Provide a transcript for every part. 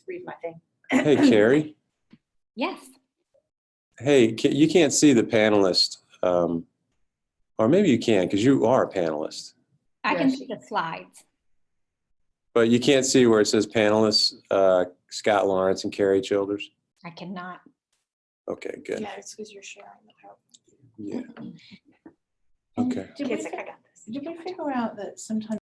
just read my thing. Hey, Carrie. Yes. Hey, you can't see the panelist, or maybe you can because you are a panelist, I can Yes. see the slides. but you can't see where it says panelists, Scott Lawrence and Carrie Childers. I cannot. Okay, good. Yeah, it's because you're sharing the power. Yeah. And Okay. Did we, Kid's like, I got this. did we figure out that sometimes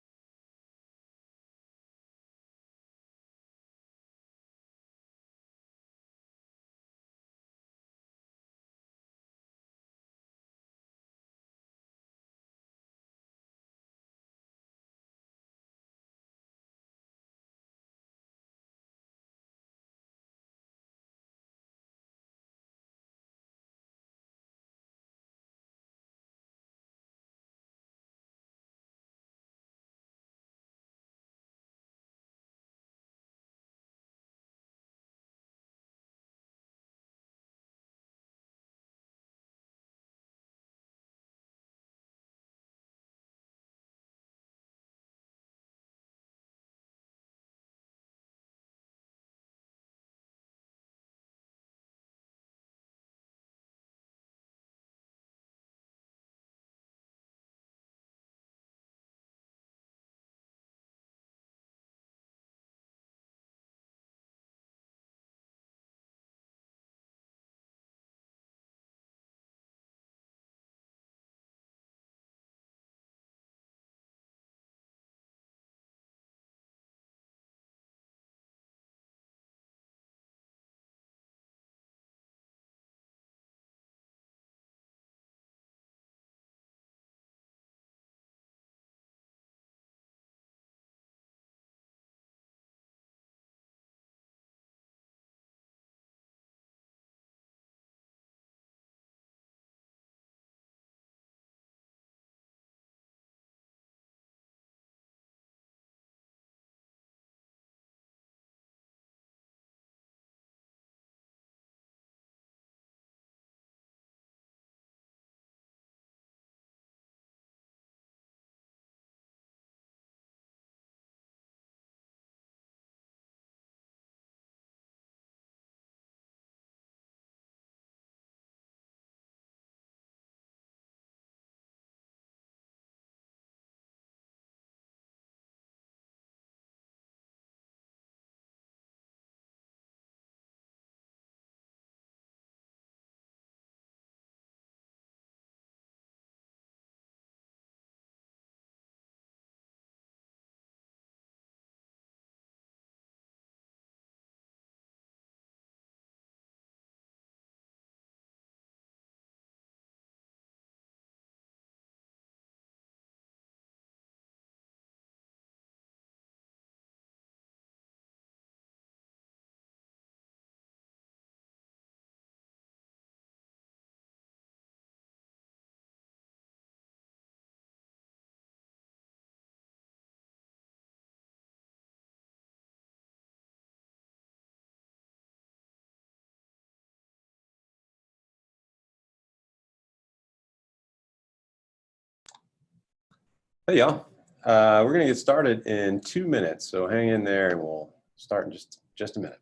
Hey, y'all. We're going to get started in 2 minutes, so hang in there and we'll start in just a minute.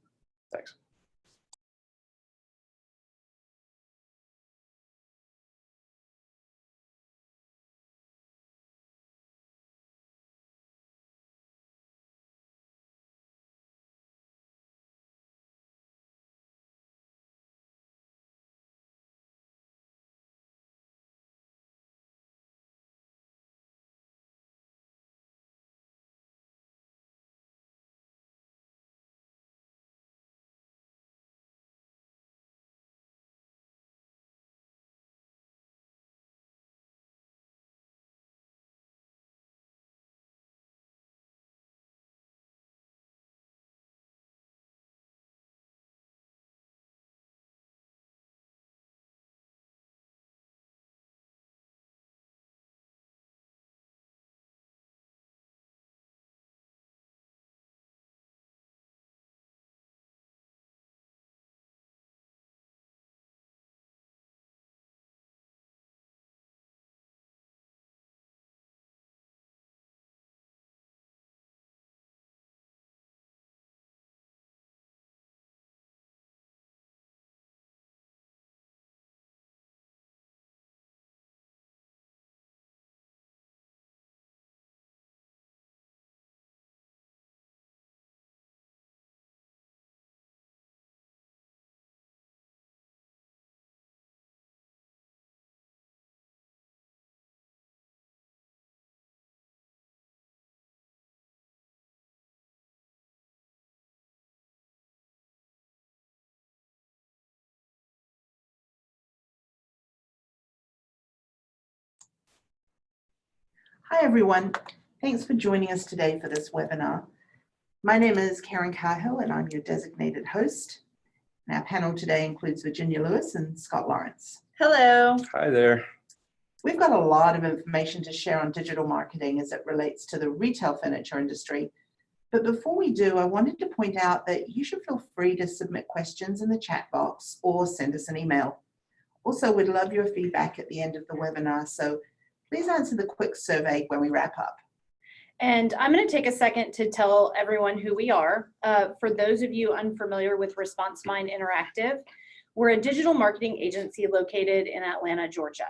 Thanks. Hi, everyone. Thanks for joining us today for this webinar. My name is Karen Cahill, and I'm your designated host. And our panel today includes Virginia Lewis and Scott Lawrence. Hello. Hi there. We've got a lot of information to share on digital marketing as it relates to the retail furniture industry. But before we do, I wanted to point out that you should feel free to submit questions in the chat box or send us an email. Also, we'd love your feedback at the end of the webinar, so please answer the quick survey when we wrap up. And I'm going to take a second to tell everyone who we are. For those of you unfamiliar with ResponseMind Interactive, we're a digital marketing agency located in Atlanta, Georgia.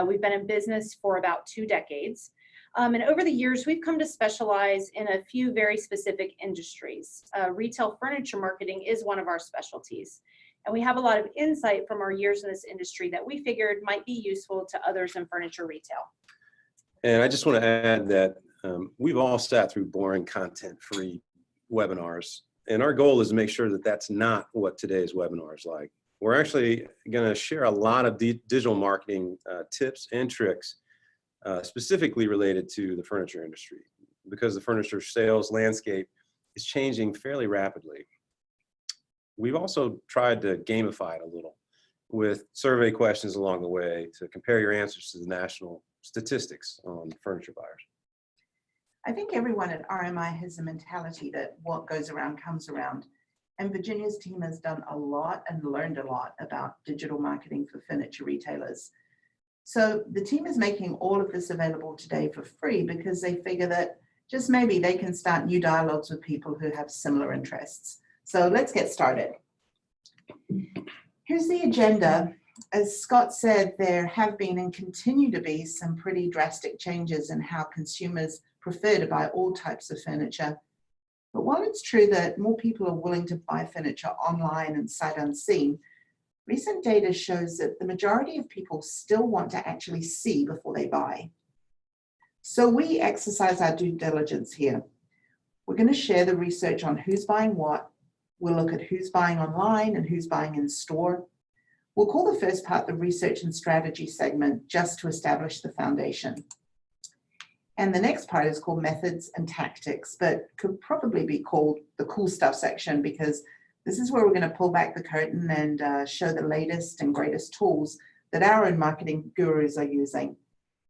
We've been in business for about 2 decades. And over the years, we've come to specialize in a few very specific industries. Retail furniture marketing is one of our specialties. And we have a lot of insight from our years in this industry that we figured might be useful to others in furniture retail. And I just want to add that we've all sat through boring content-free webinars, and our goal is to make sure that that's not what today's webinar is like. We're actually going to share a lot of digital marketing tips and tricks specifically related to the furniture industry, because the furniture sales landscape is changing fairly rapidly. We've also tried to gamify it a little with survey questions along the way to compare your answers to the national statistics on furniture buyers. I think everyone at RMI has the mentality that what goes around comes around. And Virginia's team has done a lot and learned a lot about digital marketing for furniture retailers. So the team is making all of this available today for free because they figure that just maybe they can start new dialogues with people who have similar interests. So let's get started. Here's the agenda. As Scott said, there have been and continue to be some pretty drastic changes in how consumers prefer to buy all types of furniture. But while it's true that more people are willing to buy furniture online and sight unseen, recent data shows that the majority of people still want to actually see before they buy. So we exercise our due diligence here. We're going to share the research on who's buying what. We'll look at who's buying online and who's buying in store. We'll call the first part the research and strategy segment just to establish the foundation. And the next part is called methods and tactics, but could probably be called the cool stuff section, because this is where we're going to pull back the curtain and show the latest and greatest tools that our own marketing gurus are using.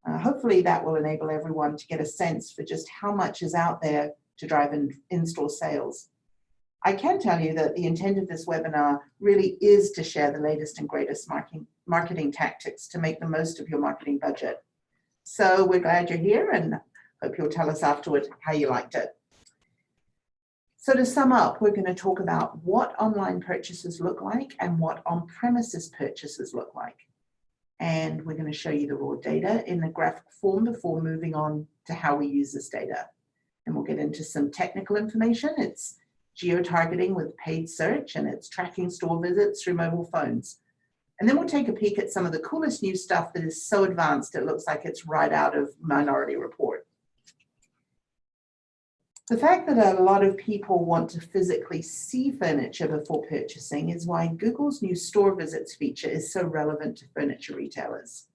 Hopefully that will enable everyone to get a sense for just how much is out there to drive in-store sales. I can tell you that the intent of this webinar really is to share the latest and greatest marketing tactics to make the most of your marketing budget. So we're glad you're here and hope you'll tell us afterward how you liked it. So to sum up, we're going to talk about what online purchases look like and what on-premises purchases look like. And we're going to show you the raw data in a graphic form before moving on to how we use this data. And we'll get into some technical information. It's geo-targeting with paid search, and it's tracking store visits through mobile phones. And then we'll take a peek at some of the coolest new stuff that is so advanced it looks like it's right out of Minority Report. The fact that a lot of people want to physically see furniture before purchasing is why Google's new store visits feature is so relevant to furniture retailers.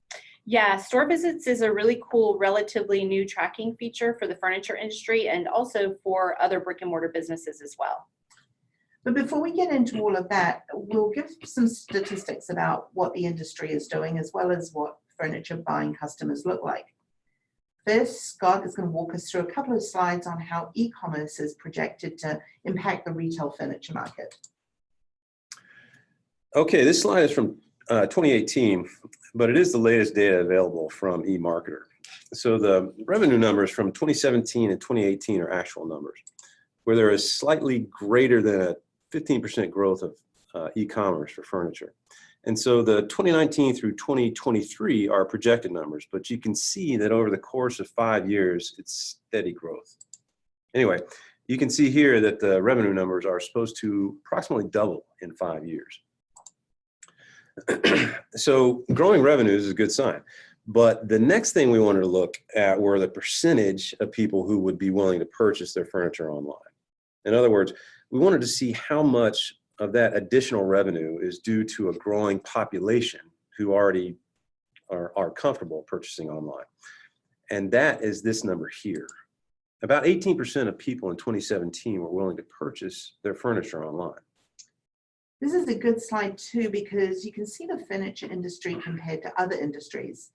Yeah, store visits is a really cool, relatively new tracking feature for the furniture industry and also for other brick and mortar businesses as well. But before we get into all of that, we'll give some statistics about what the industry is doing, as well as what furniture buying customers look like. First, Scott is going to walk us through a couple of slides on how e-commerce is projected to impact the retail furniture market. Okay, this slide is from 2018, but it is the latest data available from eMarketer. So the revenue numbers from 2017 and 2018 are actual numbers, where there is slightly greater than a 15% growth of e-commerce for furniture. And so the 2019 through 2023 are projected numbers, but you can see that over the course of 5 years, it's steady growth. Anyway, you can see here that the revenue numbers are supposed to approximately double in 5 years. So growing revenues is a good sign. But the next thing we wanted to look at were the percentage of people who would be willing to purchase their furniture online. In other words, we wanted to see how much of that additional revenue is due to a growing population who already are comfortable purchasing online. And that is this number here. About 18% of people in 2017 were willing to purchase their furniture online. This is a good slide too, because you can see the furniture industry compared to other industries.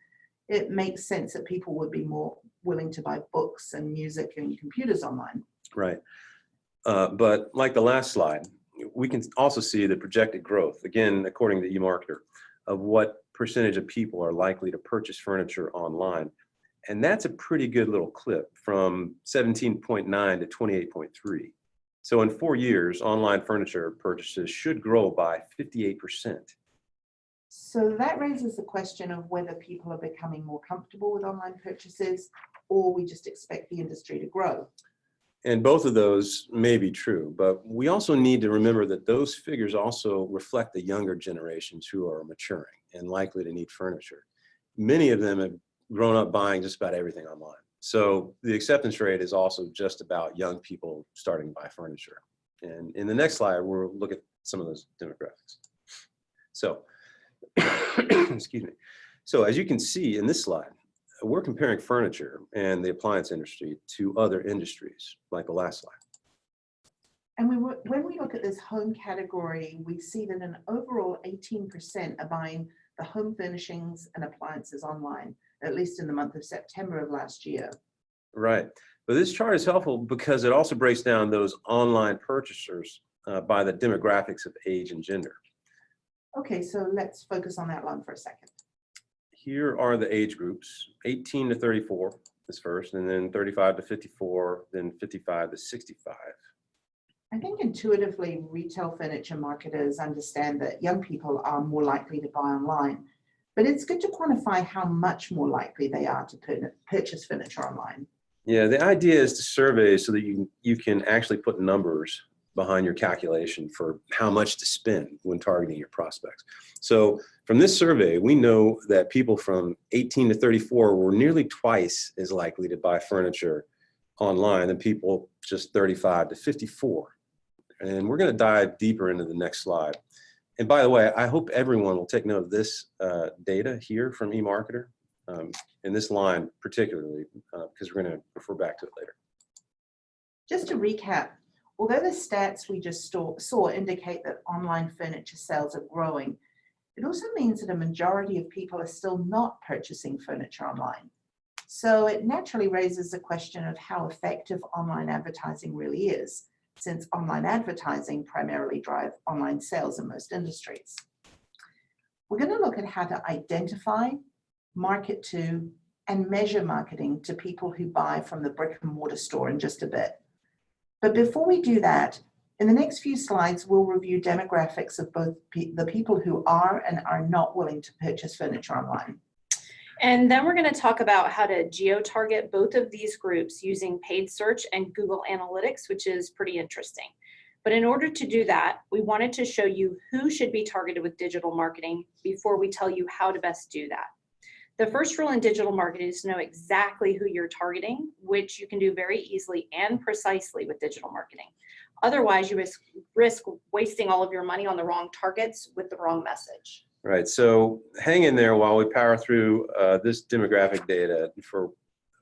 It makes sense that people would be more willing to buy books and music and computers online. Right. But like the last slide, we can also see the projected growth, again, according to eMarketer, of what percentage of people are likely to purchase furniture online. And that's a pretty good little clip from 17.9 to 28.3. So in 4 years, online furniture purchases should grow by 58%. So that raises the question of whether people are becoming more comfortable with online purchases, or we just expect the industry to grow. And both of those may be true, but we also need to remember that those figures also reflect the younger generations who are maturing and likely to need furniture. Many of them have grown up buying just about everything online. So the acceptance rate is also just about young people starting to buy furniture. And in the next slide, we'll look at some of those demographics. So, excuse me. So as you can see in this slide, we're comparing furniture and the appliance industry to other industries, like the last slide. And when we look at this home category, we see that an overall 18% are buying the home furnishings and appliances online, at least in the month of September of last year. Right. But this chart is helpful because it also breaks down those online purchasers by the demographics of age and gender. Okay, so let's focus on that one for a second. Here are the age groups. 18 to 34 is first, and then 35 to 54, then 55 to 65. I think intuitively, retail furniture marketers understand that young people are more likely to buy online, but it's good to quantify how much more likely they are to purchase furniture online. Yeah, the idea is to survey so that you can actually put numbers behind your calculation for how much to spend when targeting your prospects. So from this survey, we know that people from 18 to 34 were nearly twice as likely to buy furniture online than people just 35 to 54. And we're going to dive deeper into the next slide. And by the way, I hope everyone will take note of this data here from eMarketer, in this line particularly, because we're going to refer back to it later. Just to recap, although the stats we just saw indicate that online furniture sales are growing, it also means that a majority of people are still not purchasing furniture online. So it naturally raises the question of how effective online advertising really is, since online advertising primarily drives online sales in most industries. We're going to look at how to identify, market to, and measure marketing to people who buy from the brick and mortar store in just a bit. But before we do that, in the next few slides, we'll review demographics of both the people who are and are not willing to purchase furniture online. And then we're going to talk about how to geo-target both of these groups using paid search and Google Analytics, which is pretty interesting. But in order to do that, we wanted to show you who should be targeted with digital marketing before we tell you how to best do that. The first rule in digital marketing is to know exactly who you're targeting, which you can do very easily and precisely with digital marketing. Otherwise, you risk wasting all of your money on the wrong targets with the wrong message. Right, so hang in there while we power through this demographic data for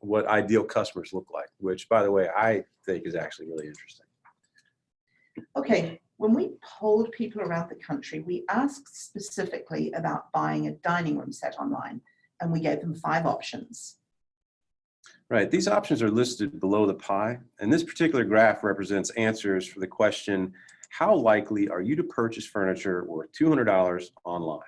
what ideal customers look like, which, by the way, I think is actually really interesting. Okay, when we polled people around the country, we asked specifically about buying a dining room set online, and we gave them 5 options. Right, these options are listed below the pie, and this particular graph represents answers for the question, how likely are you to purchase furniture worth $200 online?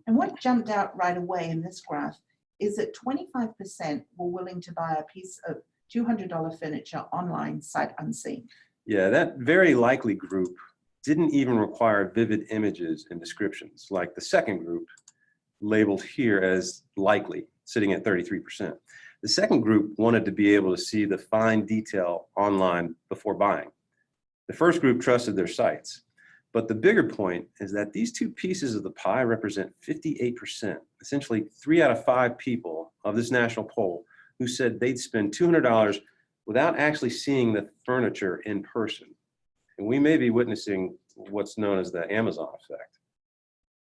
And what jumped out right away in this graph is that 25% were willing to buy a piece of $200 furniture online sight unseen. Yeah, that very likely group didn't even require vivid images and descriptions, like the second group labeled here as likely, sitting at 33%. The second group wanted to be able to see the fine detail online before buying. The first group trusted their sites. But the bigger point is that these two pieces of the pie represent 58%, essentially 3 out of 5 people of this national poll who said they'd spend $200 without actually seeing the furniture in person. And we may be witnessing what's known as the Amazon effect.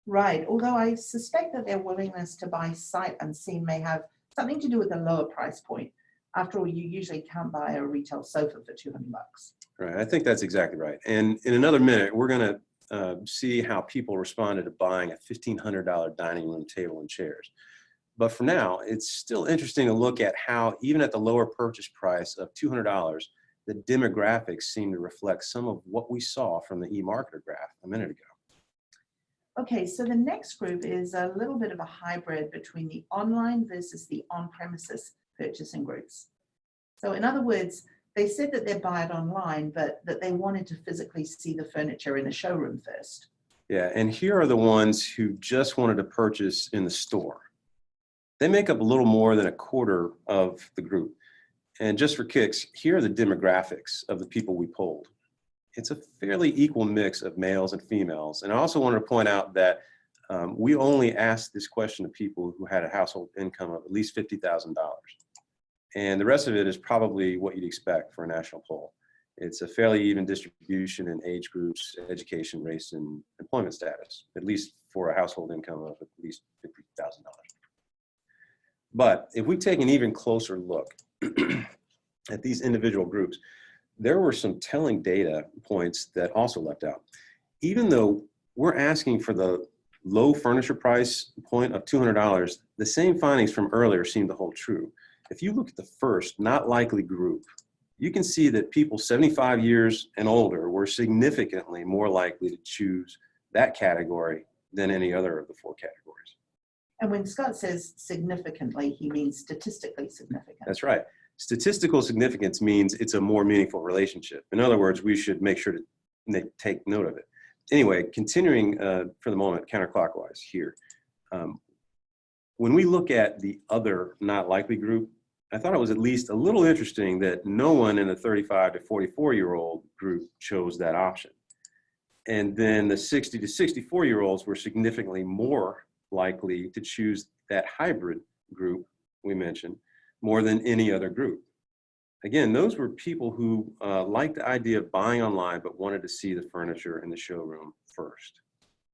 Right, although I suspect that their willingness to buy sight unseen may have something to do with a lower price point. After all, you usually can't buy a retail sofa for $200. Right, I think that's exactly right. And in another minute, we're going to see how people responded to buying a $1,500 dining room table and chairs. But for now, it's still interesting to look at how, even at the lower purchase price of $200, the demographics seem to reflect some of what we saw from the eMarketer graph a minute ago. Okay, so the next group is a little bit of a hybrid between the online versus the on-premises purchasing groups. So in other words, they said that they buy it online, but that they wanted to physically see the furniture in the showroom first. Yeah, and here are the ones who just wanted to purchase in the store. They make up a little more than a quarter of the group. And just for kicks, here are the demographics of the people we polled. It's a fairly equal mix of males and females. And I also wanted to point out that we only asked this question to people who had a household income of at least $50,000. And the rest of it is probably what you'd expect for a national poll. It's a fairly even distribution in age groups, education, race, and employment status, at least for a household income of at least $50,000. But if we take an even closer look at these individual groups, there were some telling data points that also left out. Even though we're asking for the low furniture price point of $200, the same findings from earlier seem to hold true. If you look at the first not likely group, you can see that people 75 years and older were significantly more likely to choose that category than any other of the four categories. And when Scott says significantly, he means statistically significant. That's right. Statistical significance means it's a more meaningful relationship. In other words, we should make sure to take note of it. Anyway, continuing for the moment counterclockwise here. When we look at the other not likely group, I thought it was at least a little interesting that no one in the 35 to 44-year-old group chose that option. And then the 60 to 64-year-olds were significantly more likely to choose that hybrid group we mentioned more than any other group. Again, those were people who liked the idea of buying online but wanted to see the furniture in the showroom first.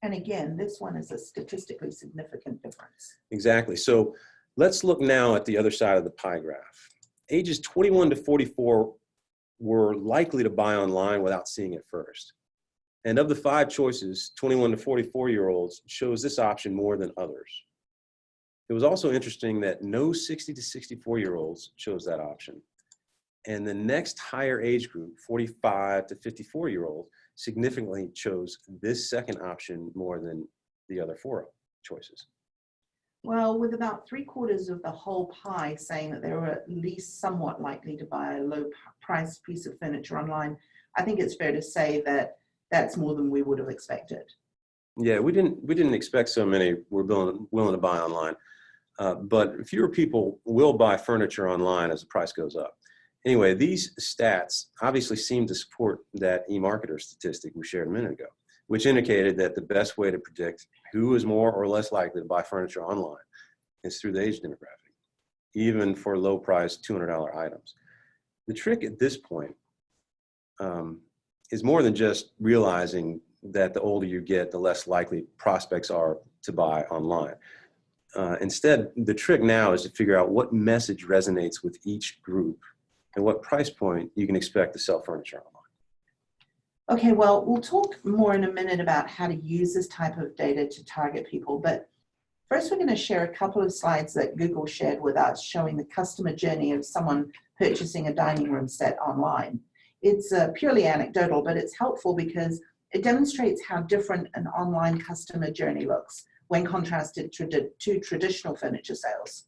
And again, this one is a statistically significant difference. Exactly. So let's look now at the other side of the pie graph. Ages 21 to 44 were likely to buy online without seeing it first. And of the 5 choices, 21 to 44-year-olds chose this option more than others. It was also interesting that no 60 to 64-year-olds chose that option. And the next higher age group, 45 to 54-year-olds, significantly chose this second option more than the other 4 choices. Well, with about 3/4 of the whole pie saying that they were at least somewhat likely to buy a low price piece of furniture online, I think it's fair to say that that's more than we would have expected. Yeah, we didn't expect so many were willing to buy online, but fewer people will buy furniture online as the price goes up. Anyway, these stats obviously seem to support that eMarketer statistic we shared a minute ago, which indicated that the best way to predict who is more or less likely to buy furniture online is through the age demographic, even for low-priced $200 items. The trick at this point is more than just realizing that the older you get, the less likely prospects are to buy online. Instead, the trick now is to figure out what message resonates with each group and what price point you can expect to sell furniture online. Okay, well, we'll talk more in a minute about how to use this type of data to target people, but first we're going to share a couple of slides that Google shared with us showing the customer journey of someone purchasing a dining room set online. It's purely anecdotal, but it's helpful because it demonstrates how different an online customer journey looks when contrasted to traditional furniture sales.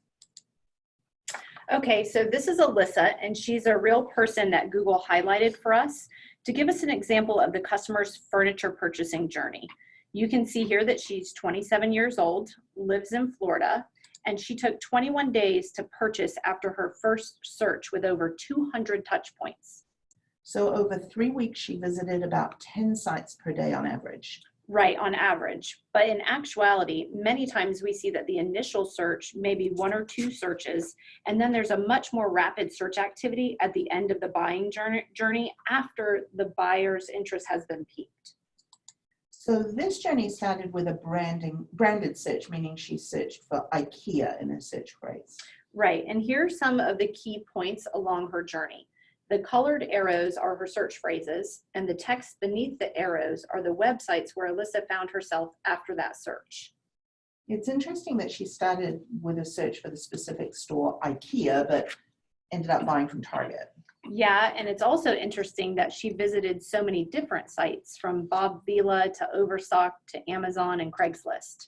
Okay, so this is Alyssa, and she's a real person that Google highlighted for us to give us an example of the customer's furniture purchasing journey. You can see here that she's 27 years old, lives in Florida, and she took 21 days to purchase after her first search with over 200 touch points. So over 3 weeks, she visited about 10 sites per day on average. Right, on average. But in actuality, many times we see that the initial search may be 1 or 2 searches, and then there's a much more rapid search activity at the end of the buying journey after the buyer's interest has been piqued. So this journey started with a branded search, meaning she searched for IKEA in her search phrase. Right, and here are some of the key points along her journey. The colored arrows are her search phrases, and the text beneath the arrows are the websites where Alyssa found herself after that search. It's interesting that she started with a search for the specific store IKEA, but ended up buying from Target. Yeah, and it's also interesting that she visited so many different sites, from Bob Vila to Overstock to Amazon and Craigslist.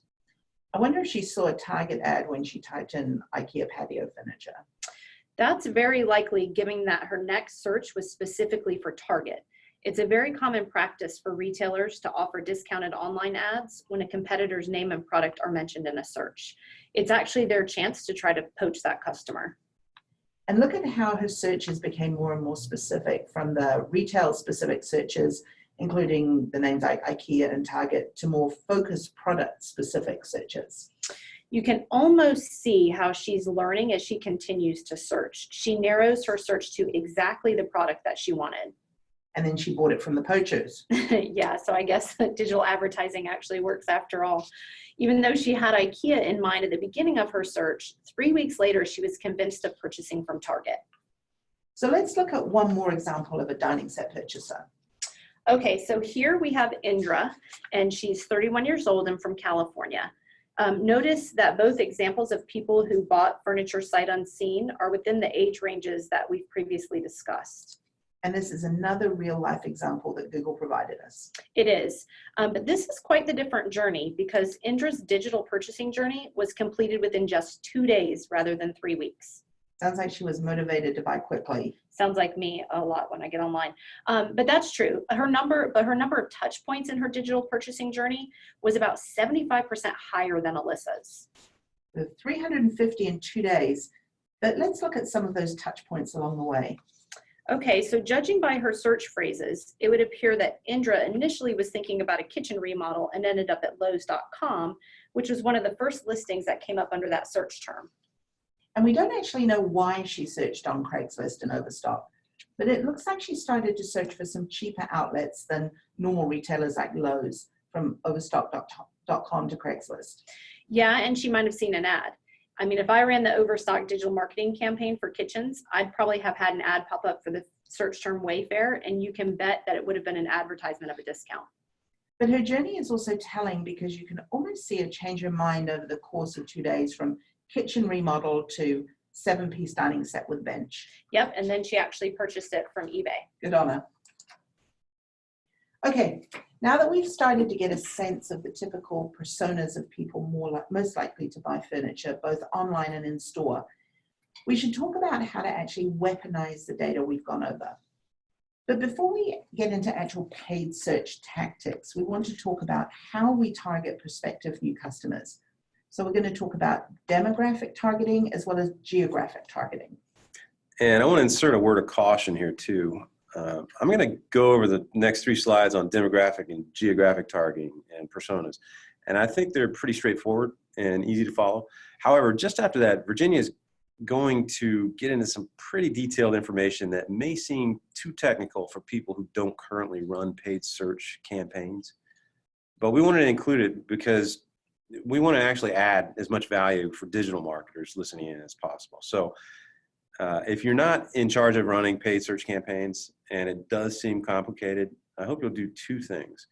I wonder if she saw a Target ad when she typed in IKEA patio furniture. That's very likely, given that her next search was specifically for Target. It's a very common practice for retailers to offer discounted online ads when a competitor's name and product are mentioned in a search. It's actually their chance to try to poach that customer. And look at how her searches became more and more specific, from the retail specific searches, including the names like IKEA and Target, to more focused product specific searches. You can almost see how she's learning as she continues to search. She narrows her search to exactly the product that she wanted. And then she bought it from the poachers. Yeah, so I guess digital advertising actually works after all. Even though she had IKEA in mind at the beginning of her search, 3 weeks later, she was convinced of purchasing from Target. So let's look at one more example of a dining set purchaser. Okay, so here we have Indra, and she's 31 years old and from California. Notice that both examples of people who bought furniture sight unseen are within the age ranges that we've previously discussed. And this is another real life example that Google provided us. It is, but this is quite the different journey, because Indra's digital purchasing journey was completed within just 2 days rather than 3 weeks. Sounds like she was motivated to buy quickly. Sounds like me a lot when I get online. But that's true. Her number of touch points in her digital purchasing journey was about 75% higher than Alyssa's. With 350 in 2 days, but let's look at some of those touch points along the way. Okay, so judging by her search phrases, it would appear that Indra initially was thinking about a kitchen remodel and ended up at Lowe's.com, which was one of the first listings that came up under that search term. And we don't actually know why she searched on Craigslist and Overstock, but it looks like she started to search for some cheaper outlets than normal retailers like Lowe's, from Overstock.com to Craigslist. Yeah, and she might have seen an ad. I mean, if I ran the Overstock digital marketing campaign for kitchens, I'd probably have had an ad pop up for the search term Wayfair, and you can bet that it would have been an advertisement of a discount. But her journey is also telling, because you can almost see a change of mind over the course of 2 days, from kitchen remodel to 7-piece dining set with bench. Yep, and then she actually purchased it from eBay. Good on her. Okay, now that we've started to get a sense of the typical personas of people most likely to buy furniture, both online and in store, we should talk about how to actually weaponize the data we've gone over. But before we get into actual paid search tactics, we want to talk about how we target prospective new customers. So we're going to talk about demographic targeting as well as geographic targeting. And I want to insert a word of caution here too. I'm going to go over the next 3 slides on demographic and geographic targeting and personas. And I think they're pretty straightforward and easy to follow. However, just after that, Virginia is going to get into some pretty detailed information that may seem too technical for people who don't currently run paid search campaigns. But we wanted to include it because we want to actually add as much value for digital marketers listening in as possible. So if you're not in charge of running paid search campaigns and it does seem complicated, I hope you'll do 2 things.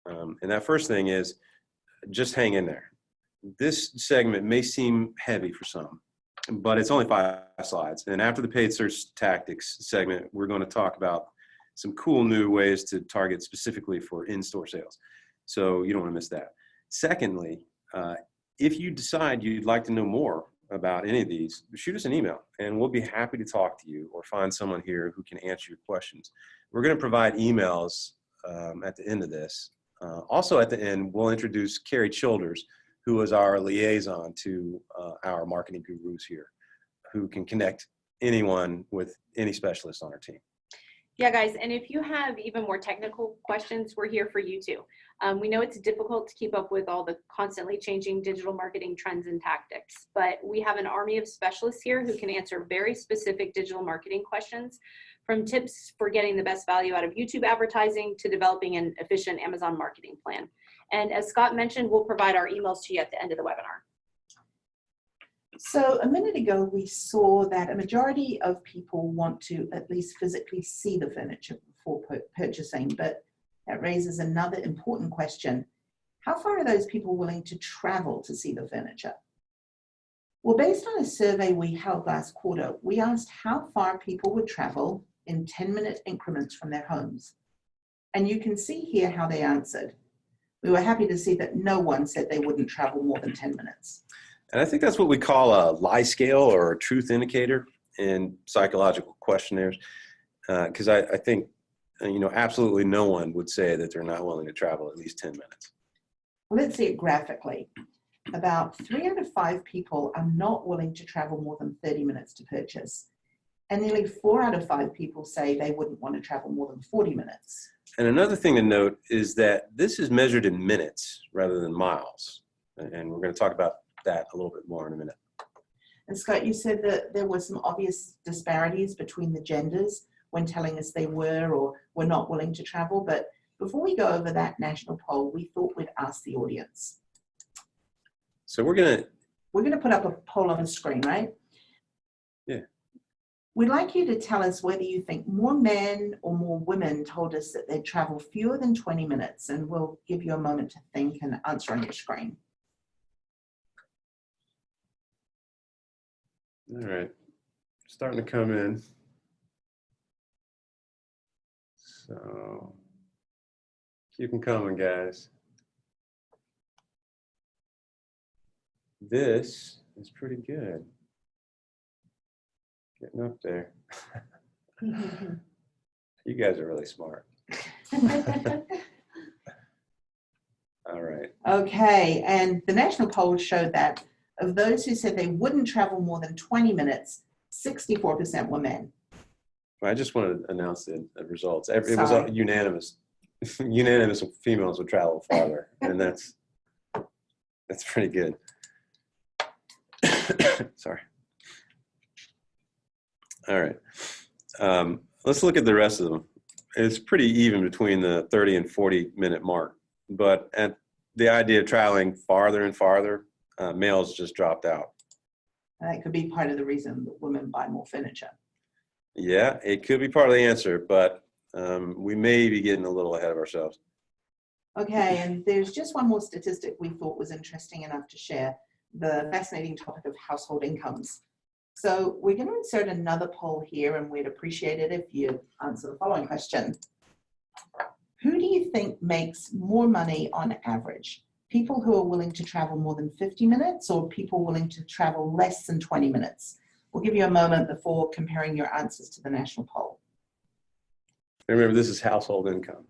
And that first thing is just hang in there. This segment may seem heavy for some, but it's only 5 slides. And after the paid search tactics segment, we're going to talk about some cool new ways to target specifically for in-store sales. So you don't want to miss that. Secondly, if you decide you'd like to know more about any of these, shoot us an email and we'll be happy to talk to you or find someone here who can answer your questions. We're going to provide emails at the end of this. Also at the end, we'll introduce Carrie Childers, who is our liaison to our marketing gurus here, who can connect anyone with any specialist on our team. Yeah, guys, and if you have even more technical questions, we're here for you too. We know it's difficult to keep up with all the constantly changing digital marketing trends and tactics, but we have an army of specialists here who can answer very specific digital marketing questions, from tips for getting the best value out of YouTube advertising to developing an efficient Amazon marketing plan. And as Scott mentioned, we'll provide our emails to you at the end of the webinar. So a minute ago, we saw that a majority of people want to at least physically see the furniture before purchasing, but that raises another important question. How far are those people willing to travel to see the furniture? Well, based on a survey we held last quarter, we asked how far people would travel in 10-minute increments from their homes. And you can see here how they answered. We were happy to see that no one said they wouldn't travel more than 10 minutes. And I think that's what we call a lie scale or a truth indicator in psychological questionnaires. Because I think, absolutely no one would say that they're not willing to travel at least 10 minutes. Let's see it graphically. About 3 out of 5 people are not willing to travel more than 30 minutes to purchase. And nearly 4 out of 5 people say they wouldn't want to travel more than 40 minutes. And another thing to note is that this is measured in minutes rather than miles. And we're going to talk about that a little bit more in a minute. And Scott, you said that there were some obvious disparities between the genders when telling us they were or were not willing to travel. But before we go over that national poll, we thought we'd ask the audience. So we're going to put up a poll on the screen, right? Yeah. We'd like you to tell us whether you think more men or more women told us that they'd travel fewer than 20 minutes, and we'll give you a moment to think and answer on your screen. All right, starting to come in. So keep them coming, guys. This is pretty good. Getting up there. You guys are really smart. All right. Okay, and the national poll showed that of those who said they wouldn't travel more than 20 minutes, 64% were men. I just want to announce the results. It was all unanimous. Unanimous females would travel farther, and that's pretty good. Sorry. All right. Let's look at the rest of them. It's pretty even between the 30 and 40-minute mark, but at the idea of traveling farther and farther, males just dropped out. And that could be part of the reason that women buy more furniture. Yeah, it could be part of the answer, but we may be getting a little ahead of ourselves. Okay, and there's just one more statistic we thought was interesting enough to share, the fascinating topic of household incomes. So we're going to insert another poll here, and we'd appreciate it if you answer the following question. Who do you think makes more money on average? People who are willing to travel more than 50 minutes or people willing to travel less than 20 minutes? We'll give you a moment before comparing your answers to the national poll. Remember, this is household income.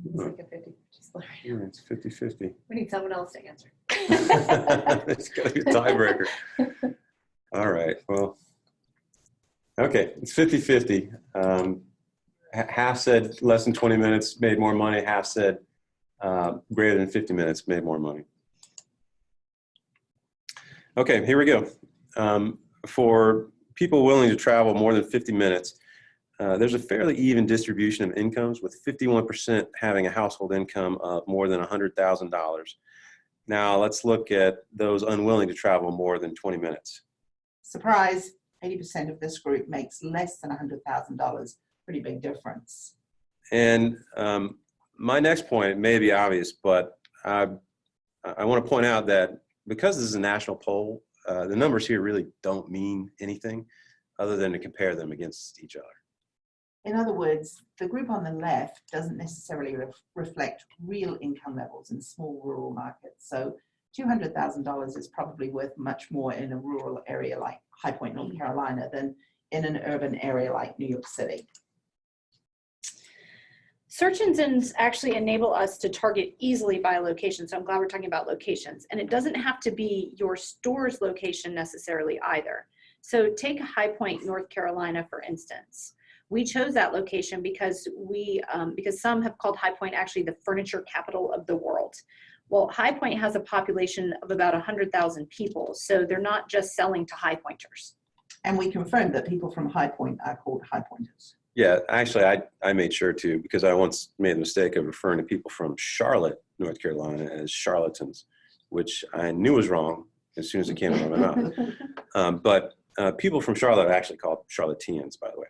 It's like a 50 split. It's 50-50. We need someone else to answer. It's got to be a tiebreaker. All right. Well, okay. It's 50-50. Half said less than 20 minutes made more money. Half said greater than 50 minutes made more money. Okay, here we go. For people willing to travel more than 50 minutes, there's a fairly even distribution of incomes, with 51% having a household income of more than $100,000. Now let's look at those unwilling to travel more than 20 minutes. Surprise, 80% of this group makes less than $100,000. Pretty big difference. And my next point may be obvious, but I want to point out that because this is a national poll, the numbers here really don't mean anything other than to compare them against each other. In other words, the group on the left doesn't necessarily reflect real income levels in small rural markets. So $200,000 is probably worth much more in a rural area like High Point, North Carolina, than in an urban area like New York City. Search engines actually enable us to target easily by location. So I'm glad we're talking about locations. And it doesn't have to be your store's location necessarily either. So take High Point, North Carolina, for instance. We chose that location because because some have called High Point actually the furniture capital of the world. Well, High Point has a population of about 100,000 people. So they're not just selling to High Pointers. And we confirmed that people from High Point are called High Pointers. Yeah, actually, I made sure to, because I once made the mistake of referring to people from Charlotte, North Carolina as charlatans, which I knew was wrong as soon as it came out of my mouth. But people from Charlotte are actually called charlatans, by the way.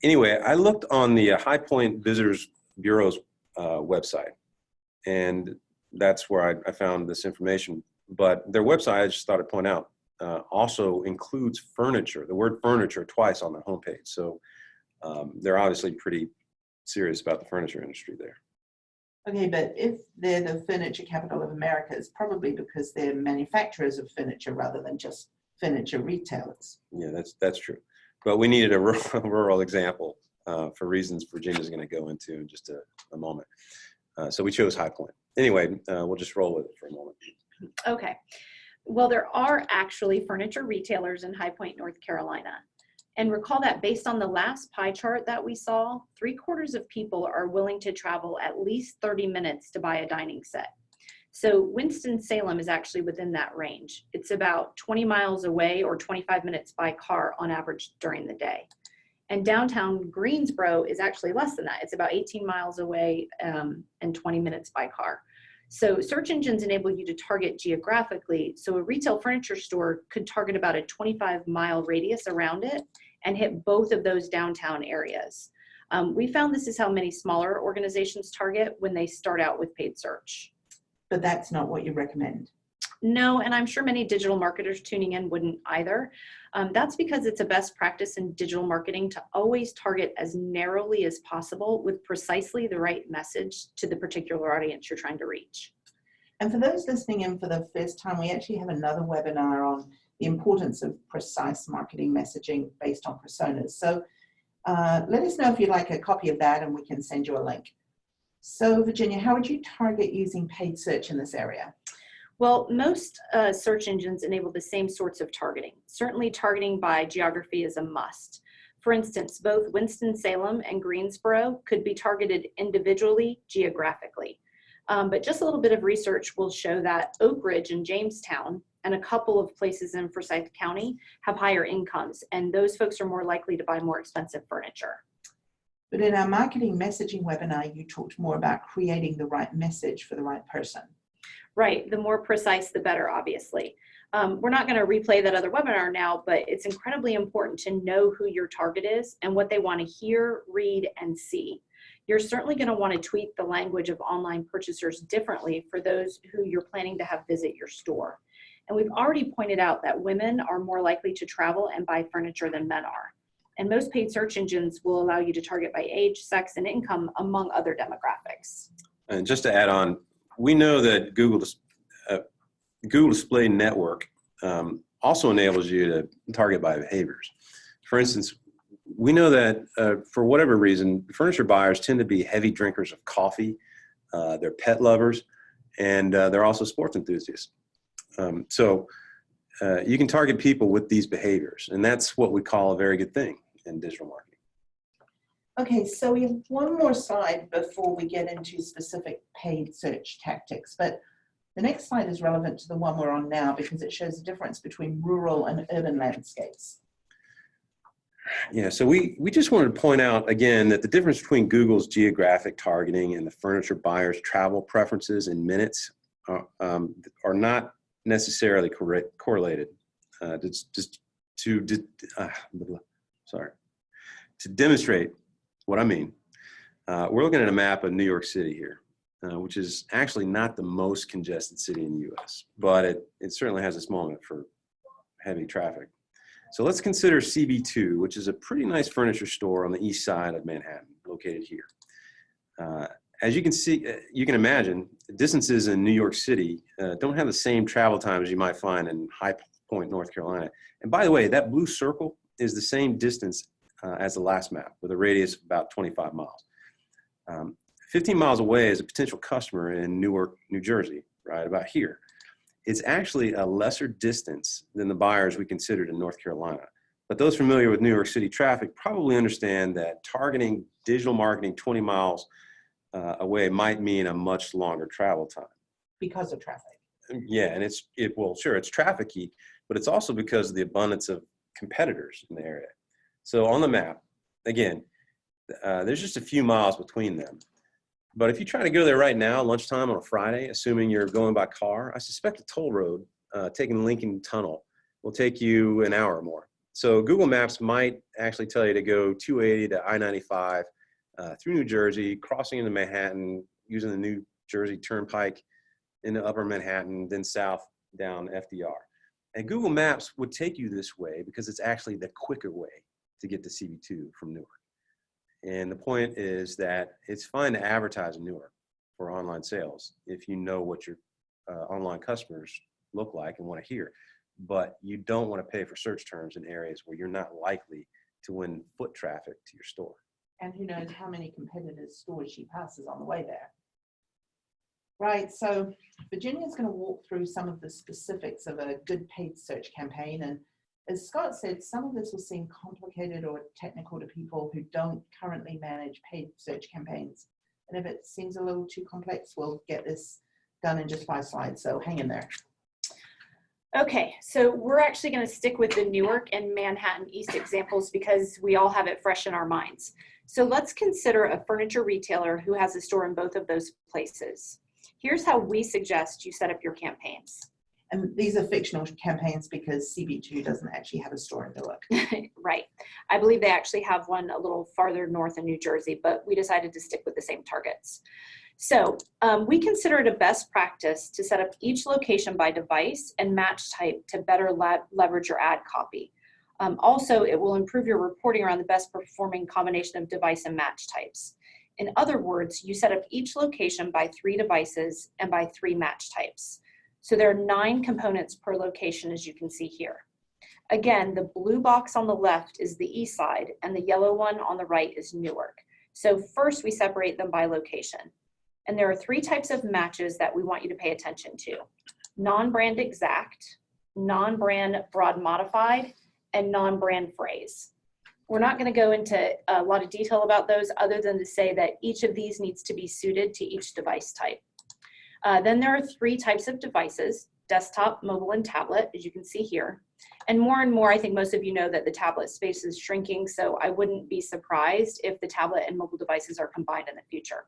Anyway, I looked on the High Point Visitors Bureau's website, and that's where I found this information. But their website, I just thought I'd point out, also includes furniture, the word furniture twice on their homepage. So they're obviously pretty serious about the furniture industry there. Okay, but if they're the furniture capital of America, it's probably because they're manufacturers of furniture rather than just furniture retailers. Yeah, that's true. But we needed a rural example for reasons Virginia's going to go into in just a moment. So we chose High Point. Anyway, we'll just roll with it for a moment. Okay. Well, there are actually furniture retailers in High Point, North Carolina. And recall that based on the last pie chart that we saw, 3/4 of people are willing to travel at least 30 minutes to buy a dining set. So Winston-Salem is actually within that range. It's about 20 miles away or 25 minutes by car on average during the day. And downtown Greensboro is actually less than that. It's about 18 miles away and 20 minutes by car. So search engines enable you to target geographically. So a retail furniture store could target about a 25-mile radius around it and hit both of those downtown areas. We found this is how many smaller organizations target when they start out with paid search. But that's not what you recommend. No, and I'm sure many digital marketers tuning in wouldn't either. That's because it's a best practice in digital marketing to always target as narrowly as possible with precisely the right message to the particular audience you're trying to reach. And for those listening in for the first time, we actually have another webinar on the importance of precise marketing messaging based on personas. So let us know if you'd like a copy of that and we can send you a link. So Virginia, how would you target using paid search in this area? Well, most search engines enable the same sorts of targeting. Certainly targeting by geography is a must. For instance, both Winston-Salem and Greensboro could be targeted individually geographically. But just a little bit of research will show that Oak Ridge and Jamestown and a couple of places in Forsyth County have higher incomes, and those folks are more likely to buy more expensive furniture. But in our marketing messaging webinar, you talked more about creating the right message for the right person. Right, the more precise, the better, obviously. We're not going to replay that other webinar now, but it's incredibly important to know who your target is and what they want to hear, read, and see. You're certainly going to want to tweak the language of online purchasers differently for those who you're planning to have visit your store. And we've already pointed out that women are more likely to travel and buy furniture than men are. And most paid search engines will allow you to target by age, sex, and income, among other demographics. And just to add on, we know that Google Display Network also enables you to target by behaviors. For instance, we know that for whatever reason, furniture buyers tend to be heavy drinkers of coffee, they're pet lovers, and they're also sports enthusiasts. So you can target people with these behaviors, and that's what we call a very good thing in digital marketing. Okay, so we have one more slide before we get into specific paid search tactics, but the next slide is relevant to the one we're on now because it shows the difference between rural and urban landscapes. Yeah, so we just wanted to point out again that the difference between Google's geographic targeting and the furniture buyer's travel preferences in minutes are not necessarily correlated. To demonstrate what I mean, we're looking at a map of New York City here, which is actually not the most congested city in the U.S., but it certainly has its moment for heavy traffic. So let's consider CB2, which is a pretty nice furniture store on the east side of Manhattan, located here. As you can see, you can imagine, distances in New York City don't have the same travel time as you might find in High Point, North Carolina. And by the way, that blue circle is the same distance as the last map, with a radius of about 25 miles. 15 miles away is a potential customer in Newark, New Jersey, right about here. It's actually a lesser distance than the buyers we considered in North Carolina. But those familiar with New York City traffic probably understand that targeting digital marketing 20 miles away might mean a much longer travel time. Because of traffic. Yeah, and it's trafficy, but it's also because of the abundance of competitors in the area. So on the map, again, there's just a few miles between them. But if you try to go there right now, lunchtime on a Friday, assuming you're going by car, I suspect a toll road, taking Lincoln Tunnel, will take you an hour or more. So Google Maps might actually tell you to go 280 to I-95 through New Jersey, crossing into Manhattan, using the New Jersey Turnpike into Upper Manhattan, then south down FDR. And Google Maps would take you this way because it's actually the quicker way to get to CB2 from Newark. And the point is that it's fine to advertise in Newark for online sales if you know what your online customers look like and want to hear. But you don't want to pay for search terms in areas where you're not likely to win foot traffic to your store. And who knows how many competitors' stores she passes on the way there. Right, so Virginia's going to walk through some of the specifics of a good paid search campaign. And as Scott said, some of this will seem complicated or technical to people who don't currently manage paid search campaigns. And if it seems a little too complex, we'll get this done in just 5 slides, so hang in there. Okay, so we're actually going to stick with the Newark and Manhattan East examples because we all have it fresh in our minds. So let's consider a furniture retailer who has a store in both of those places. Here's how we suggest you set up your campaigns. And these are fictional campaigns because CB2 doesn't actually have a store in Newark. Right. I believe they actually have one a little farther north in New Jersey, but we decided to stick with the same targets. So we consider it a best practice to set up each location by device and match type to better leverage your ad copy. Also, it will improve your reporting around the best performing combination of device and match types. In other words, you set up each location by 3 devices and by 3 match types. So there are 9 components per location, as you can see here. Again, the blue box on the left is the east side and the yellow one on the right is Newark. So first we separate them by location. And there are 3 types of matches that we want you to pay attention to: non-brand exact, non-brand broad modified, and non-brand phrase. We're not going to go into a lot of detail about those other than to say that each of these needs to be suited to each device type. Then there are 3 types of devices: desktop, mobile, and tablet, as you can see here. And more, I think most of you know that the tablet space is shrinking, so I wouldn't be surprised if the tablet and mobile devices are combined in the future.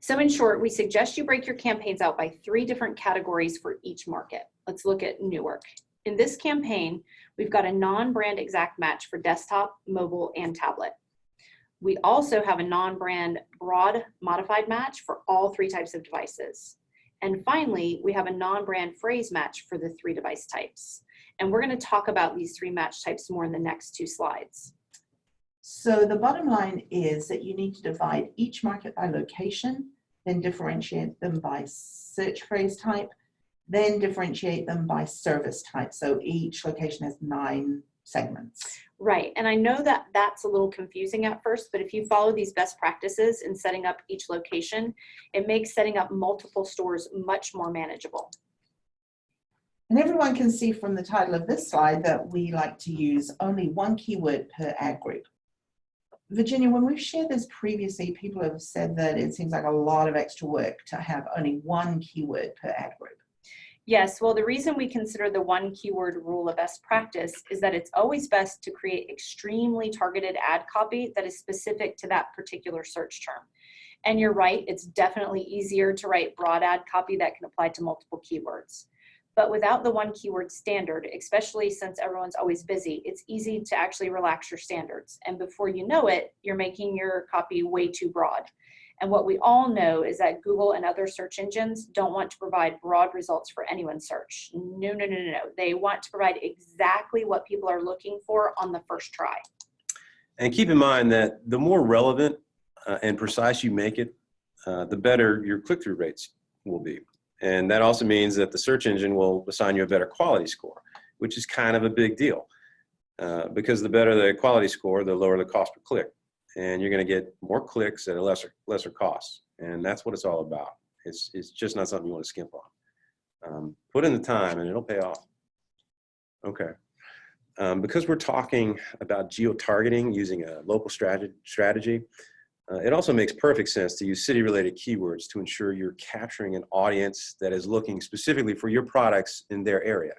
So in short, we suggest you break your campaigns out by 3 different categories for each market. Let's look at Newark. In this campaign, we've got a non-brand exact match for desktop, mobile, and tablet. We also have a non-brand broad modified match for all 3 types of devices. And finally, we have a non-brand phrase match for the 3 device types. And we're going to talk about these 3 match types more in the next 2 slides. So the bottom line is that you need to divide each market by location, then differentiate them by search phrase type, then differentiate them by service type. So each location has 9 segments. Right, and I know that that's a little confusing at first, but if you follow these best practices in setting up each location, it makes setting up multiple stores much more manageable. And everyone can see from the title of this slide that we like to use only 1 keyword per ad group. Virginia, when we've shared this previously, people have said that it seems like a lot of extra work to have only 1 keyword per ad group. Yes, well, the reason we consider the 1 keyword rule a best practice is that it's always best to create extremely targeted ad copy that is specific to that particular search term. And you're right, it's definitely easier to write broad ad copy that can apply to multiple keywords. But without the 1 keyword standard, especially since everyone's always busy, it's easy to actually relax your standards. And before you know it, you're making your copy way too broad. And what we all know is that Google and other search engines don't want to provide broad results for anyone's search. No. They want to provide exactly what people are looking for on the first try. And keep in mind that the more relevant and precise you make it, the better your click-through rates will be. And that also means that the search engine will assign you a better quality score, which is kind of a big deal. Because the better the quality score, the lower the cost per click. And you're going to get more clicks at a lesser cost. And that's what it's all about. It's just not something you want to skimp on. Put in the time and it'll pay off. Okay. Because we're talking about geo-targeting using a local strategy, it also makes perfect sense to use city-related keywords to ensure you're capturing an audience that is looking specifically for your products in their area.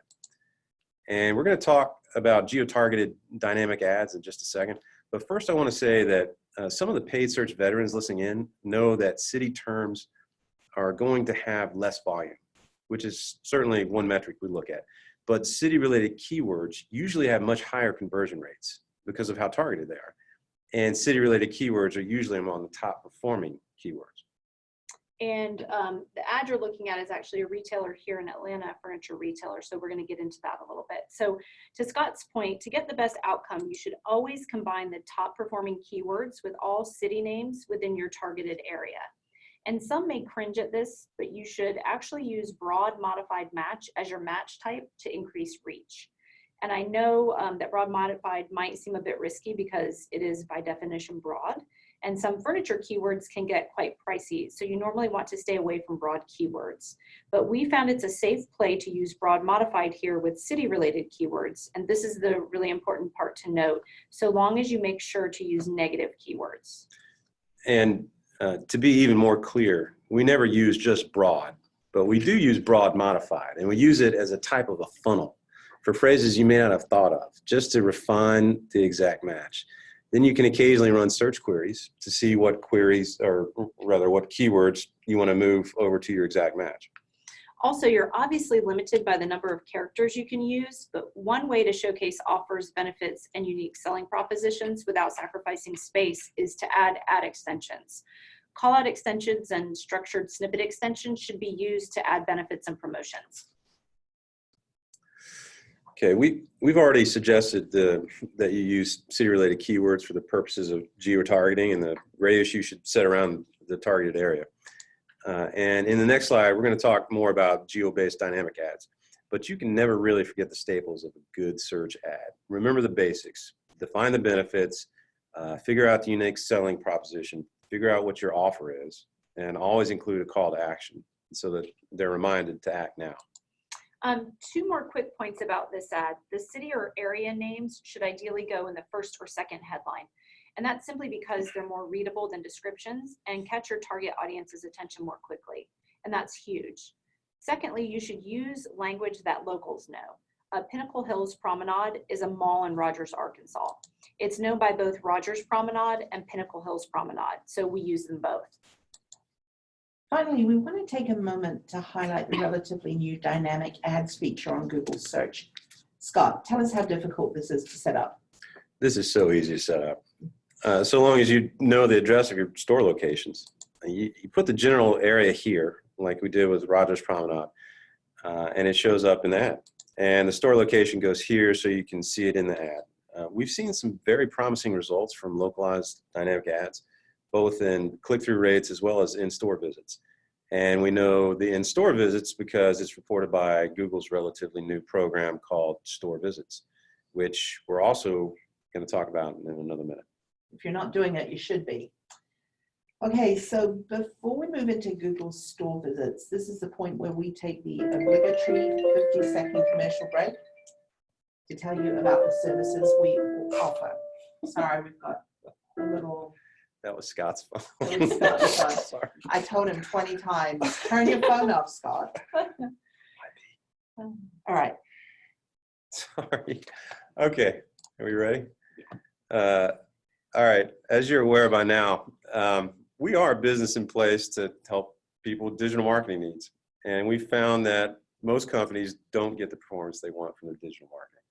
And we're going to talk about geo-targeted dynamic ads in just a second. But first, I want to say that some of the paid search veterans listening in know that city terms are going to have less volume, which is certainly one metric we look at. But city-related keywords usually have much higher conversion rates because of how targeted they are. And city-related keywords are usually among the top performing keywords. And the ad you're looking at is actually a retailer here in Atlanta, a furniture retailer. So we're going to get into that a little bit. So to Scott's point, to get the best outcome, you should always combine the top performing keywords with all city names within your targeted area. And some may cringe at this, but you should actually use broad modified match as your match type to increase reach. And I know that broad modified might seem a bit risky because it is by definition broad. And some furniture keywords can get quite pricey. So you normally want to stay away from broad keywords. But we found it's a safe play to use broad modified here with city related keywords. And this is the really important part to note, so long as you make sure to use negative keywords. And to be even more clear, we never use just broad, but we do use broad modified. And we use it as a type of a funnel for phrases you may not have thought of, just to refine the exact match. Then you can occasionally run search queries to see what queries, or rather what keywords you want to move over to your exact match. Also, you're obviously limited by the number of characters you can use, but one way to showcase offers, benefits, and unique selling propositions without sacrificing space is to add ad extensions. Call-out extensions and structured snippet extensions should be used to add benefits and promotions. Okay, we've already suggested that you use city-related keywords for the purposes of geo-targeting and the radius you should set around the targeted area. And in the next slide, we're going to talk more about geo-based dynamic ads. But you can never really forget the staples of a good search ad. Remember the basics. Define the benefits, figure out the unique selling proposition, figure out what your offer is, and always include a call to action so that they're reminded to act now. Two more quick points about this ad. The city or area names should ideally go in the first or second headline. And that's simply because they're more readable than descriptions and catch your target audience's attention more quickly. And that's huge. Secondly, you should use language that locals know. Pinnacle Hills Promenade is a mall in Rogers, Arkansas. It's known by both Rogers Promenade and Pinnacle Hills Promenade, so we use them both. Finally, we want to take a moment to highlight the relatively new dynamic ads feature on Google search. Scott, tell us how difficult this is to set up. This is so easy to set up. So long as you know the address of your store locations. You put the general area here, like we did with Rogers Promenade, and it shows up in the ad. And the store location goes here so you can see it in the ad. We've seen some very promising results from localized dynamic ads, both in click-through rates as well as in-store visits. And we know the in-store visits because it's reported by Google's relatively new program called Store Visits, which we're also going to talk about in another minute. If you're not doing it, you should be. Okay, so before we move into Google Store Visits, this is the point where we take the obligatory 50-second commercial break to tell you about the services we offer. Sorry, we've got a little... That was Scott's phone. It was Scott's phone. Sorry. I told him 20 times, turn your phone off, Scott. All right. Sorry. Okay, are we ready? All right, as you're aware by now, we are a business in place to help people with digital marketing needs. And we found that most companies don't get the performance they want from their digital marketing.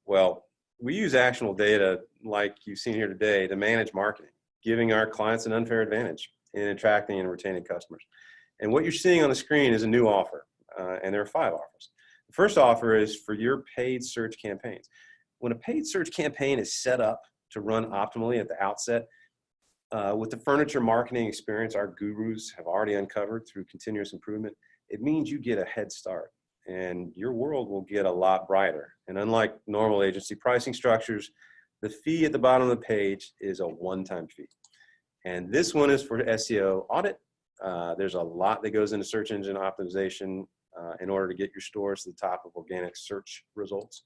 Well, we use actionable data like you've seen here today to manage marketing, giving our clients an unfair advantage in attracting and retaining customers. And what you're seeing on the screen is a new offer, and there are 5 offers. The first offer is for your paid search campaigns. When a paid search campaign is set up to run optimally at the outset, with the furniture marketing experience our gurus have already uncovered through continuous improvement, it means you get a head start and your world will get a lot brighter. And unlike normal agency pricing structures, the fee at the bottom of the page is a one-time fee. And this one is for SEO audit. There's a lot that goes into search engine optimization in order to get your stores to the top of organic search results.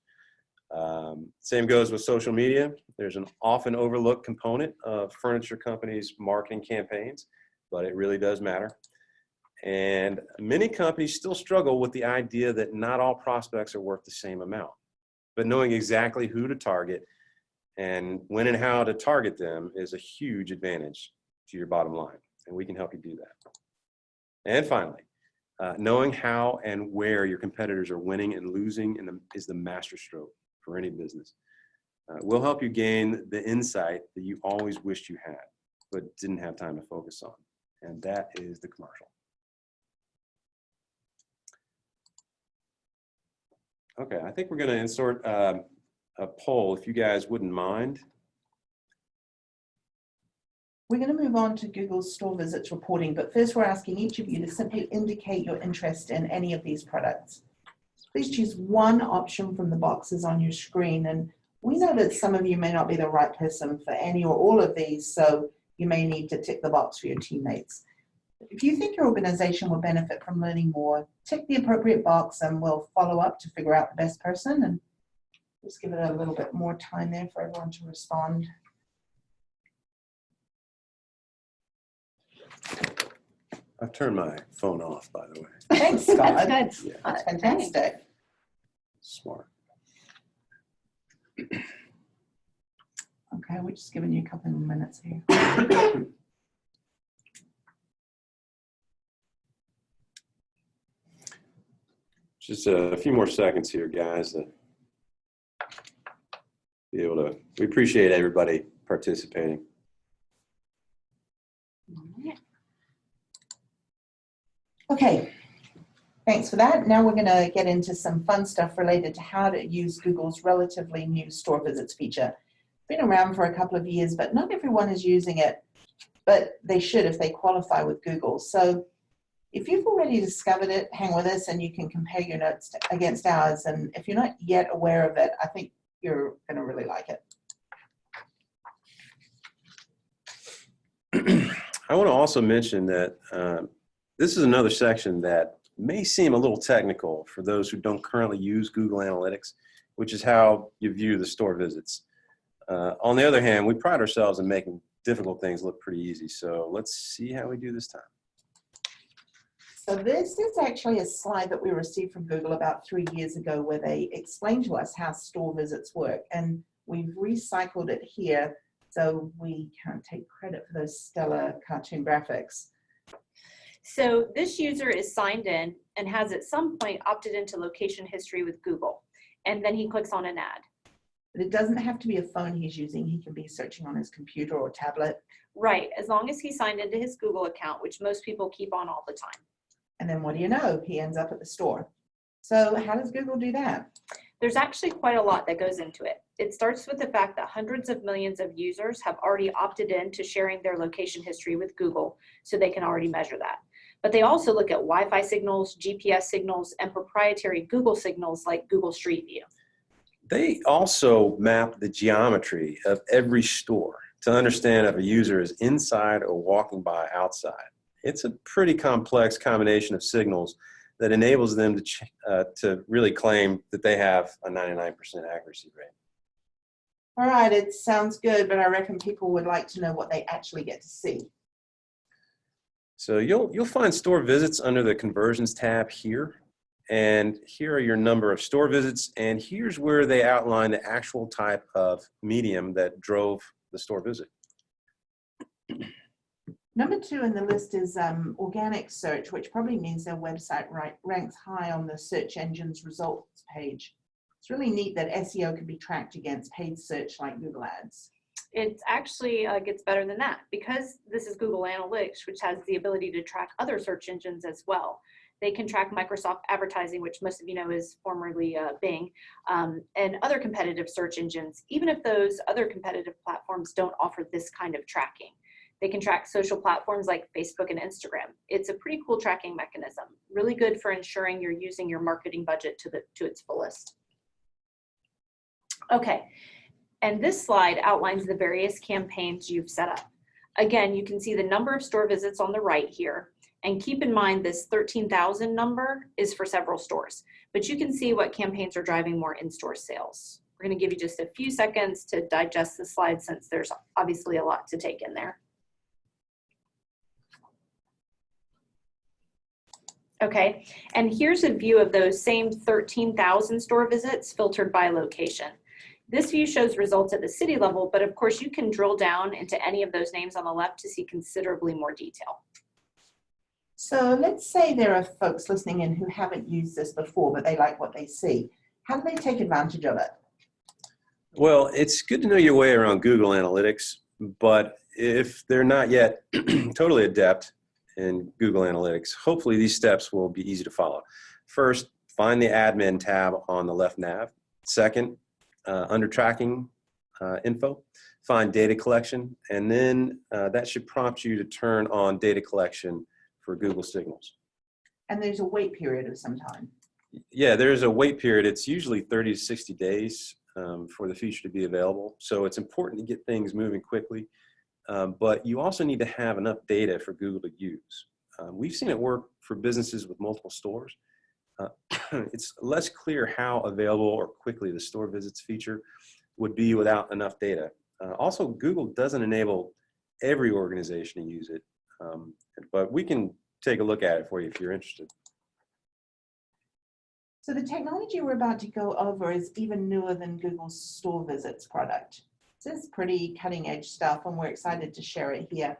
Same goes with social media. There's an often overlooked component of furniture companies' marketing campaigns, but it really does matter. And many companies still struggle with the idea that not all prospects are worth the same amount. but knowing exactly who to target and when and how to target them is a huge advantage to your bottom line, and we can help you do that. And finally, knowing how and where your competitors are winning and losing is the masterstroke for any business. We'll help you gain the insight that you always wished you had, but didn't have time to focus on. And that is the commercial. Okay, I think we're going to insert a poll, if you guys wouldn't mind. We're going to move on to Google's store visits reporting, but first we're asking each of you to simply indicate your interest in any of these products. Please choose one option from the boxes on your screen, and we know that some of you may not be the right person for any or all of these, so you may need to tick the box for your teammates. If you think your organization will benefit from learning more, tick the appropriate box and we'll follow up to figure out the best person, and just give it a little bit more time there for everyone to respond. I've turned my phone off, by the way. Thanks, Scott. That's good. Yeah, That's fantastic. smart. Okay, we're just giving you a couple of minutes here. Just a few more seconds here, guys, to be able to, we appreciate everybody participating. Okay, thanks for that. Now we're going to get into some fun stuff related to how to use Google's relatively new store visits feature. It's been around for a couple of years, but not everyone is using it, but they should if they qualify with Google. So if you've already discovered it, hang with us and you can compare your notes against ours. And if you're not yet aware of it, I think you're going to really like it. I want to also mention that this is another section that may seem a little technical for those who don't currently use Google Analytics, which is how you view the store visits. On the other hand, we pride ourselves in making difficult things look pretty easy. So let's see how we do this time. So this is actually a slide that we received from Google about 3 years ago where they explained to us how store visits work. And we've recycled it here so we can't take credit for those stellar cartoon graphics. So this user is signed in and has at some point opted into location history with Google. And then he clicks on an ad. But it doesn't have to be a phone he's using. He can be searching on his computer or tablet. Right, as long as he signed into his Google account, which most people keep on all the time. And then what do you know? He ends up at the store. So how does Google do that? There's actually quite a lot that goes into it. It starts with the fact that hundreds of millions of users have already opted in to sharing their location history with Google, so they can already measure that. But they also look at Wi-Fi signals, GPS signals, and proprietary Google signals like Google Street View. They also map the geometry of every store to understand if a user is inside or walking by outside. It's a pretty complex combination of signals that enables them to really claim that they have a 99% accuracy rate. All right, it sounds good, but I reckon people would like to know what they actually get to see. So you'll find store visits under the conversions tab here. And here are your number of store visits. And here's where they outline the actual type of medium that drove the store visit. Number 2 in the list is organic search, which probably means their website ranks high on the search engine's results page. It's really neat that SEO can be tracked against paid search like Google Ads. It actually gets better than that because this is Google Analytics, which has the ability to track other search engines as well. They can track Microsoft advertising, which most of you know is formerly Bing, and other competitive search engines, even if those other competitive platforms don't offer this kind of tracking. They can track social platforms like Facebook and Instagram. It's a pretty cool tracking mechanism, really good for ensuring you're using your marketing budget to its fullest. Okay, and this slide outlines the various campaigns you've set up. Again, you can see the number of store visits on the right here. And keep in mind this 13,000 number is for several stores, but you can see what campaigns are driving more in-store sales. We're going to give you just a few seconds to digest the slide since there's obviously a lot to take in there. Okay, and here's a view of those same 13,000 store visits filtered by location. This view shows results at the city level, but of course you can drill down into any of those names on the left to see considerably more detail. So let's say there are folks listening in who haven't used this before, but they like what they see. How do they take advantage of it? Well, it's good to know your way around Google Analytics, but if they're not yet totally adept in Google Analytics, hopefully these steps will be easy to follow. First, find the admin tab on the left nav. Second, under tracking info, find data collection, and then that should prompt you to turn on data collection for Google Signals. And there's a wait period of some time. Yeah, there's a wait period. It's usually 30 to 60 days for the feature to be available. So it's important to get things moving quickly, but you also need to have enough data for Google to use. We've seen it work for businesses with multiple stores. It's less clear how available or quickly the store visits feature would be without enough data. Also, Google doesn't enable every organization to use it, but we can take a look at it for you if you're interested. So the technology we're about to go over is even newer than Google's Store Visits product. This is pretty cutting edge stuff and we're excited to share it here.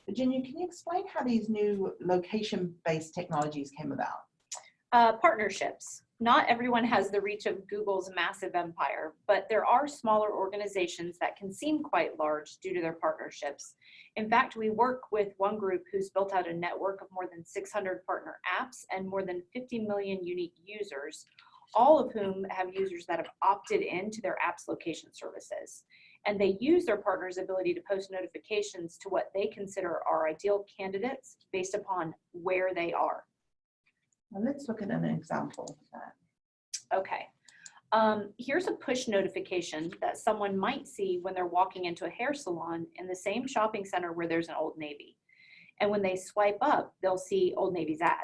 Virginia, can you explain how these new location-based technologies came about? Partnerships. Not everyone has the reach of Google's massive empire, but there are smaller organizations that can seem quite large due to their partnerships. In fact, we work with one group who's built out a network of more than 600 partner apps and more than 50 million unique users, all of whom have users that have opted into their app's location services. And they use their partners' ability to post notifications to what they consider are ideal candidates based upon where they are. Well, let's look at an example of that. Okay. Here's a push notification that someone might see when they're walking into a hair salon in the same shopping center where there's an Old Navy. And when they swipe up, they'll see Old Navy's ad.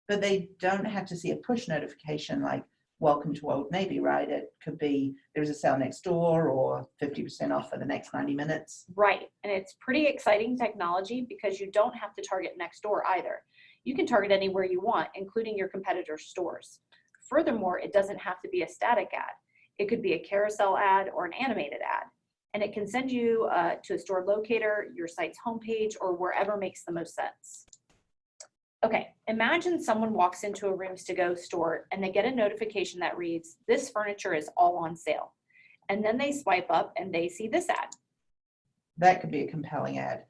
But they don't have to see a push notification like welcome to Old Navy, right? It could be there's a sale next door or 50% off for the next 90 minutes. Right. And it's pretty exciting technology because you don't have to target next door either. You can target anywhere you want, including your competitor stores. Furthermore, it doesn't have to be a static ad. It could be a carousel ad or an animated ad. And it can send you to a store locator, your site's homepage, or wherever makes the most sense. Okay, imagine someone walks into a Rooms To Go store and they get a notification that reads, "This furniture is all on sale." And then they swipe up and they see this ad. That could be a compelling ad.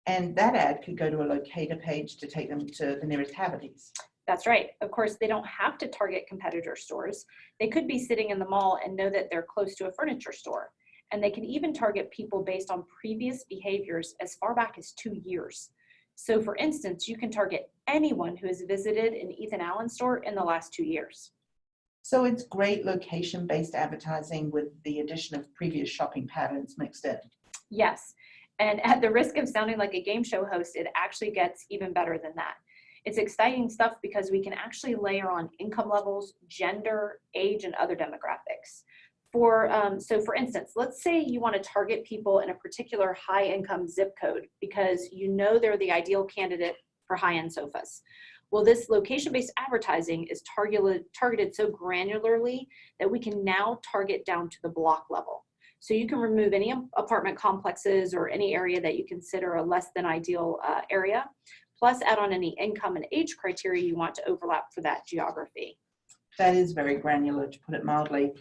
And that ad could go to a locator page to take them to the nearest Havertys. That's right. Of course, they don't have to target competitor stores. They could be sitting in the mall and know that they're close to a furniture store. And they can even target people based on previous behaviors as far back as 2 years. So for instance, you can target anyone who has visited an Ethan Allen store in the last 2 years. So it's great location-based advertising with the addition of previous shopping patterns mixed in. Yes. And at the risk of sounding like a game show host, it actually gets even better than that. It's exciting stuff because we can actually layer on income levels, gender, age, and other demographics. So for instance, let's say you want to target people in a particular high income zip code because you know they're the ideal candidate for high-end sofas. Well, this location-based advertising is targeted so granularly that we can now target down to the block level. So you can remove any apartment complexes or any area that you consider a less than ideal area, plus add on any income and age criteria you want to overlap for that geography. That is very granular, to put it mildly.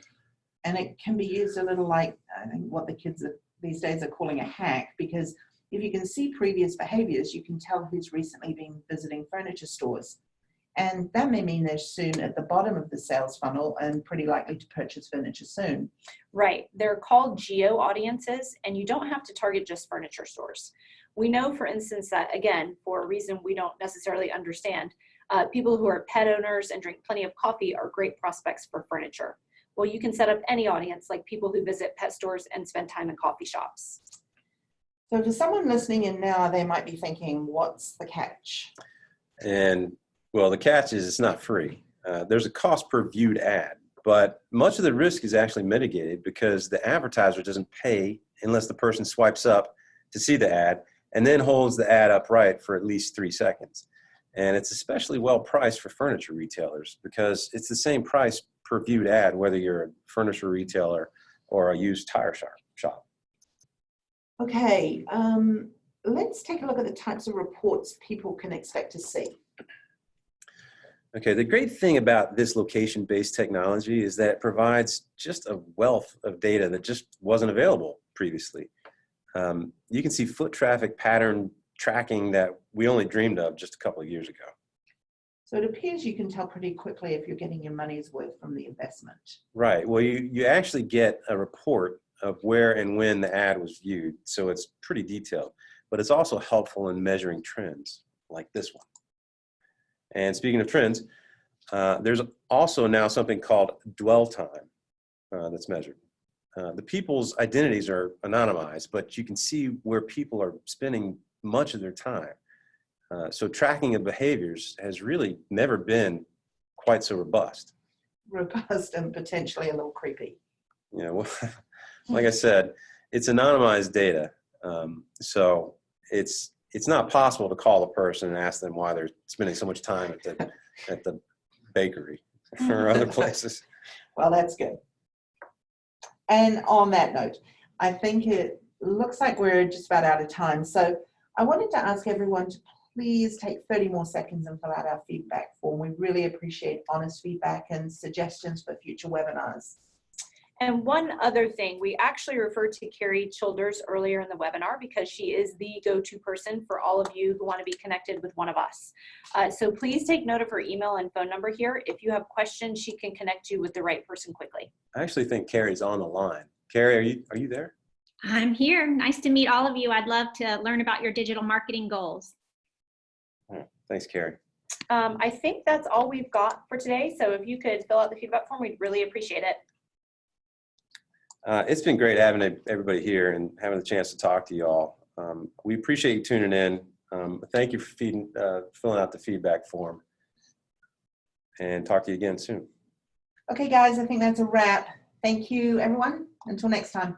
And it can be used a little like, I think, what the kids these days are calling a hack, because if you can see previous behaviors, you can tell who's recently been visiting furniture stores. And that may mean they're soon at the bottom of the sales funnel and pretty likely to purchase furniture soon. Right. They're called geo audiences, and you don't have to target just furniture stores. We know, for instance, that, again, for a reason we don't necessarily understand, people who are pet owners and drink plenty of coffee are great prospects for furniture. Well, you can set up any audience, like people who visit pet stores and spend time in coffee shops. So to someone listening in now, they might be thinking, what's the catch? And well, the catch is it's not free. There's a cost per viewed ad, but much of the risk is actually mitigated because the advertiser doesn't pay unless the person swipes up to see the ad and then holds the ad upright for at least 3 seconds. And it's especially well priced for furniture retailers because it's the same price per viewed ad, whether you're a furniture retailer or a used tire shop. Okay, let's take a look at the types of reports people can expect to see. Okay, the great thing about this location-based technology is that it provides just a wealth of data that just wasn't available previously. You can see foot traffic pattern tracking that we only dreamed of just a couple of years ago. So it appears you can tell pretty quickly if you're getting your money's worth from the investment. Right, well, you actually get a report of where and when the ad was viewed, so it's pretty detailed, but it's also helpful in measuring trends like this one. And speaking of trends, there's also now something called dwell time that's measured. The people's identities are anonymized, but you can see where people are spending much of their time. So tracking of behaviors has really never been quite so robust. Robust and potentially a little creepy. You know, like I said, it's anonymized data. So it's not possible to call a person and ask them why they're spending so much time at the bakery or other places. Well, that's good. And on that note, I think it looks like we're just about out of time. So I wanted to ask everyone to please take 30 more seconds and fill out our feedback form. We really appreciate honest feedback and suggestions for future webinars. And one other thing, we actually referred to Carrie Childers earlier in the webinar because she is the go-to person for all of you who want to be connected with one of us. So please take note of her email and phone number here. If you have questions, she can connect you with the right person quickly. I actually think Carrie's on the line. Carrie, are you there? I'm here. Nice to meet all of you. I'd love to learn about your digital marketing goals. Thanks, Carrie. I think that's all we've got for today. So if you could fill out the feedback form, we'd really appreciate it. It's been great having everybody here and having the chance to talk to you all. We appreciate you tuning in. Thank you for filling out the feedback form, and talk to you again soon. Okay, guys, I think that's a wrap. Thank you, everyone. Until next time.